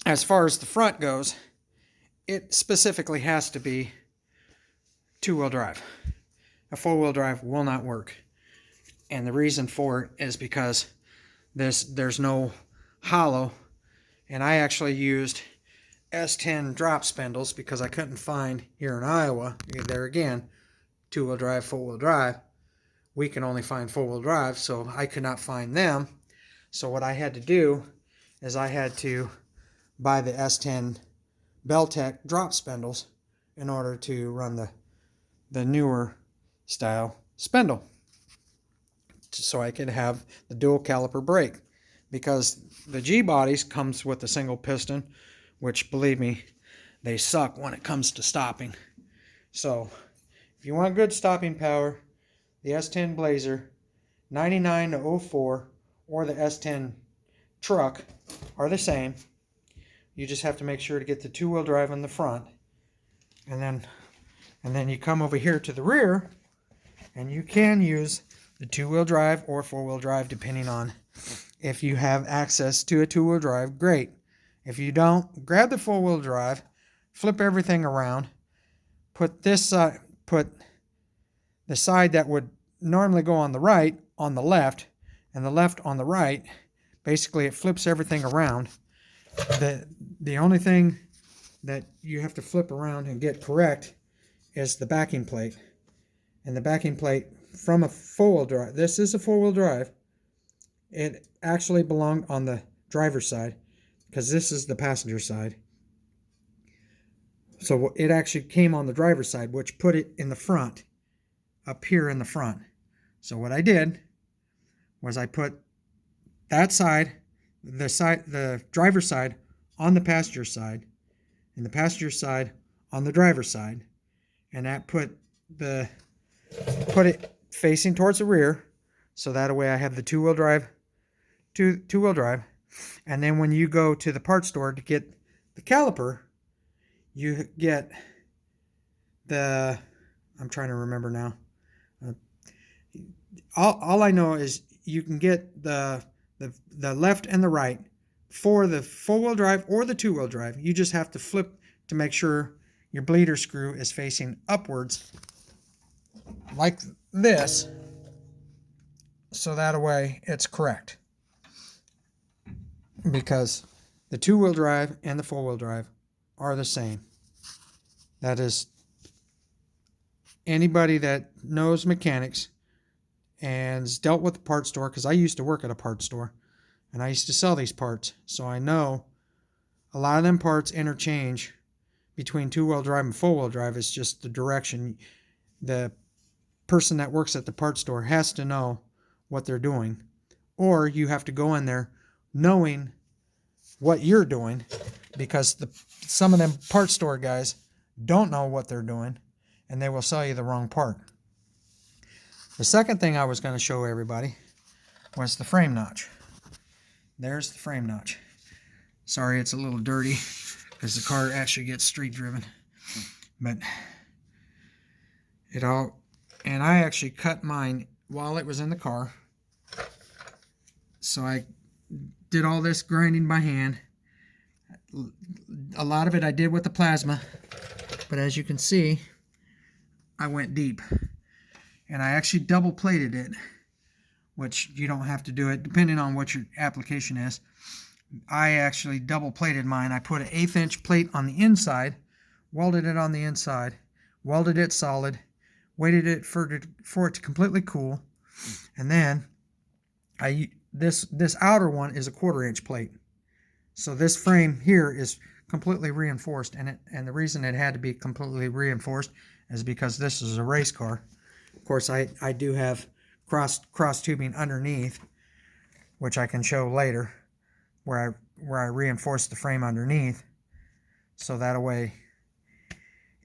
as far as the front goes, it specifically has to be two-wheel drive. A four-wheel drive will not work. And the reason for it is because there's no hollow. And I actually used S10 drop spindles because I couldn't find here in Iowa, there again, two-wheel drive, four-wheel drive. We can only find four-wheel drive, so I could not find them. So what I had to do is I had to buy the S10 Beltec drop spindles in order to run the newer style spindle, so I could have the dual caliper brake, because the G-bodies comes with a single piston, which, believe me, they suck when it comes to stopping. So if you want good stopping power, the S10 Blazer 99 to 04 or the S10 truck are the same. You just have to make sure to get the two-wheel drive on the front, and then you come over here to the rear, and you can use the two-wheel drive or four-wheel drive depending on if you have access to a two-wheel drive. Great. If you don't, grab the four-wheel drive, flip everything around, put the side that would normally go on the right on the left, and the left on the right. Basically, it flips everything around. The only thing that you have to flip around and get correct is the backing plate. And the backing plate from a four-wheel drive, this is a four-wheel drive, it actually belonged on the driver's side, because this is the passenger side. So it actually came on the driver's side, which put it in the front, up here in the front. So what I did was I put that side, the driver's side, on the passenger side, and the passenger side on the driver's side, and that put it facing towards the rear, so that way I have the two-wheel drive, and then when you go to the parts store to get the caliper, you get I'm trying to remember now. All I know is you can get the left and the right for the four-wheel drive or the two-wheel drive. You just have to flip to make sure your bleeder screw is facing upwards like this, so that way it's correct, because the two-wheel drive and the four-wheel drive are the same. That is, anybody that knows mechanics and has dealt with the parts store, because I used to work at a parts store and I used to sell these parts, so I know a lot of them parts interchange between two-wheel drive and four-wheel drive. It's just the direction. The person that works at the parts store has to know what they're doing, or you have to go in there knowing what you're doing, because some of them parts store guys don't know what they're doing, and they will sell you the wrong part. The second thing I was going to show everybody was the frame notch. There's the frame notch. Sorry, it's a little dirty because the car actually gets street driven, but and I actually cut mine while it was in the car. So I did all this grinding by hand. A lot of it I did with the plasma, but as you can see, I went deep. And I actually double plated it, which you don't have to do it depending on what your application is. I actually double plated mine. I put an 1/8 inch plate on the inside, welded it on the inside, welded it solid, waited it for it to completely cool, and then this outer one is a 1/4 inch plate. So this frame here is completely reinforced, and the reason it had to be completely reinforced is because this is a race car. Of course, I do have cross tubing underneath, which I can show later, where I reinforce the frame underneath, so that way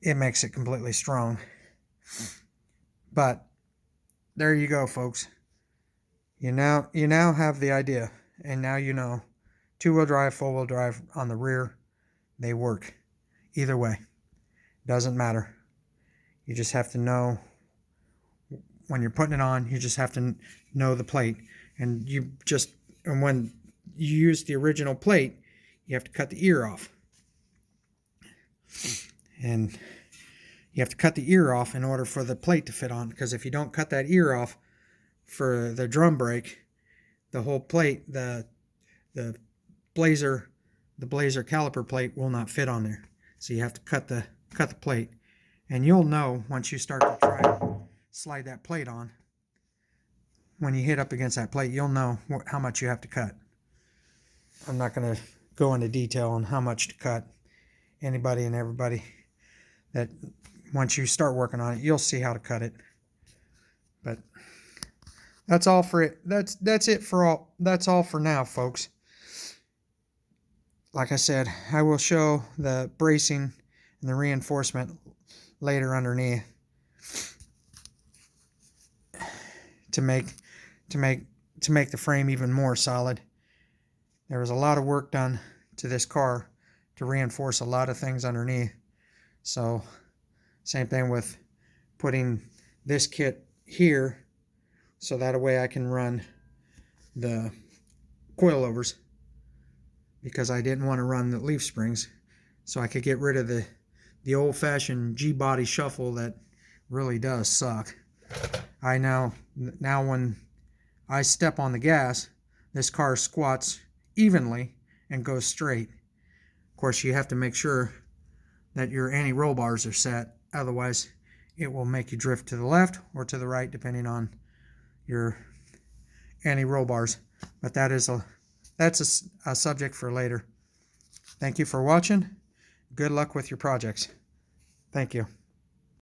it makes it completely strong. But there you go, folks. You now have the idea, and now you know two-wheel drive, four-wheel drive on the rear, they work either way. Doesn't matter. You just have to know when you're putting it on. You just have to know the plate, and when you use the original plate, you have to cut the ear off. And you have to cut the ear off in order for the plate to fit on, because if you don't cut that ear off for the drum brake, the whole plate, the blazer caliper plate will not fit on there. So you have to cut the plate. And you'll know once you start to try to slide that plate on, when you hit up against that plate, you'll know how much you have to cut. I'm not going to go into detail on how much to cut. Anybody and everybody that once you start working on it, you'll see how to cut it. But that's all for it. That's it for all. That's all for now, folks. Like I said, I will show the bracing and the reinforcement later underneath to make the frame even more solid. There was a lot of work done to this car to reinforce a lot of things underneath. So same thing with putting this kit here, so that way I can run the coilovers, because I didn't want to run the leaf springs, so I could get rid of the old-fashioned G-body shuffle that really does suck. Now when I step on the gas, this car squats evenly and goes straight. Of course, you have to make sure that your anti-roll bars are set, otherwise it will make you drift to the left or to the right depending on your anti-roll bars. But that's a subject for later. Thank you for watching. Good luck with your projects. Thank you.